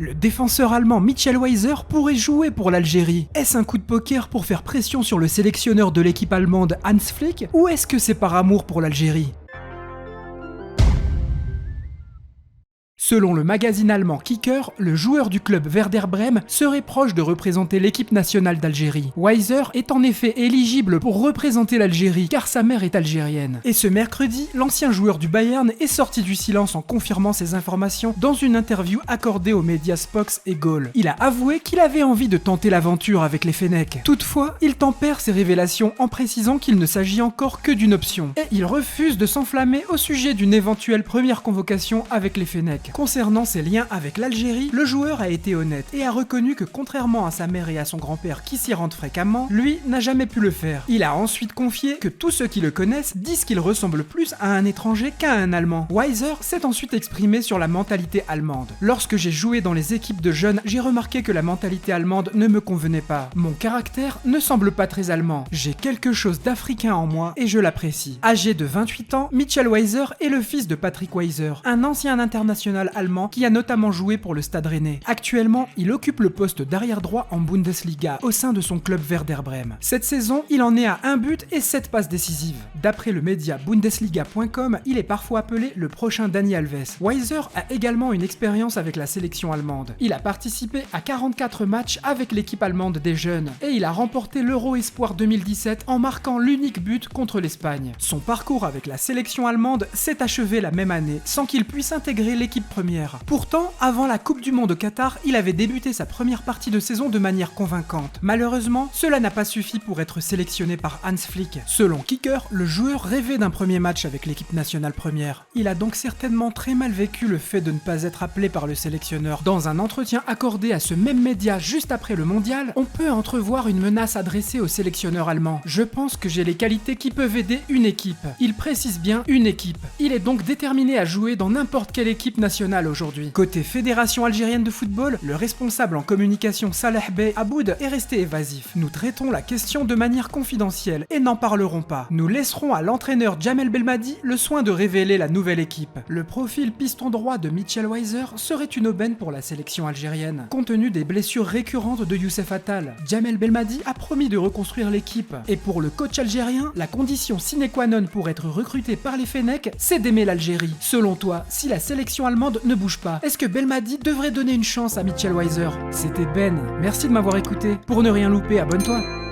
Le défenseur allemand Michel Weiser pourrait jouer pour l'Algérie. Est-ce un coup de poker pour faire pression sur le sélectionneur de l'équipe allemande Hans Flick, ou est-ce que c'est par amour pour l'Algérie ? Selon le magazine allemand Kicker, le joueur du club Werder Brême serait proche de représenter l'équipe nationale d'Algérie. Weiser est en effet éligible pour représenter l'Algérie car sa mère est algérienne. Et ce mercredi, l'ancien joueur du Bayern est sorti du silence en confirmant ces informations dans une interview accordée aux médias Spox et Goal. Il a avoué qu'il avait envie de tenter l'aventure avec les Fennecs. Toutefois, il tempère ses révélations en précisant qu'il ne s'agit encore que d'une option. Et il refuse de s'enflammer au sujet d'une éventuelle première convocation avec les Fennecs. Concernant ses liens avec l'Algérie, le joueur a été honnête et a reconnu que contrairement à sa mère et à son grand-père qui s'y rendent fréquemment, lui n'a jamais pu le faire. Il a ensuite confié que tous ceux qui le connaissent disent qu'il ressemble plus à un étranger qu'à un Allemand. Weiser s'est ensuite exprimé sur la mentalité allemande. Lorsque j'ai joué dans les équipes de jeunes, j'ai remarqué que la mentalité allemande ne me convenait pas. Mon caractère ne semble pas très allemand. J'ai quelque chose d'africain en moi et je l'apprécie. Âgé de 28 ans, Michel Weiser est le fils de Patrick Weiser, un ancien international allemand qui a notamment joué pour le Stade Rennais. Actuellement, il occupe le poste d'arrière droit en Bundesliga au sein de son club Werder Brême. Cette saison, il en est à 1 but et 7 passes décisives. D'après le média Bundesliga.com, il est parfois appelé le prochain Dani Alves. Weiser a également une expérience avec la sélection allemande. Il a participé à 44 matchs avec l'équipe allemande des jeunes et il a remporté l'Euro Espoir 2017 en marquant l'unique but contre l'Espagne. Son parcours avec la sélection allemande s'est achevé la même année sans qu'il puisse intégrer l'équipe première. Pourtant, avant la Coupe du Monde au Qatar, il avait débuté sa première partie de saison de manière convaincante. Malheureusement, cela n'a pas suffi pour être sélectionné par Hans Flick. Selon Kicker, le joueur rêvait d'un premier match avec l'équipe nationale première. Il a donc certainement très mal vécu le fait de ne pas être appelé par le sélectionneur. Dans un entretien accordé à ce même média juste après le mondial, on peut entrevoir une menace adressée au sélectionneur allemand. Je pense que j'ai les qualités qui peuvent aider une équipe. Il précise bien une équipe. Il est donc déterminé à jouer dans n'importe quelle équipe nationale aujourd'hui. Côté Fédération algérienne de football, le responsable en communication Salah Bey Aboud est resté évasif. Nous traitons la question de manière confidentielle et n'en parlerons pas. Nous laisserons à l'entraîneur Djamel Belmadi le soin de révéler la nouvelle équipe. Le profil piston droit de Michel Weiser serait une aubaine pour la sélection algérienne. Compte tenu des blessures récurrentes de Youssef Attal, Djamel Belmadi a promis de reconstruire l'équipe. Et pour le coach algérien, la condition sine qua non pour être recruté par les Fennecs, c'est d'aimer l'Algérie. Selon toi, si la sélection allemande ne bouge pas, est-ce que Belmadi devrait donner une chance à Michel Weiser ? C'était Ben, merci de m'avoir écouté. Pour ne rien louper, abonne-toi.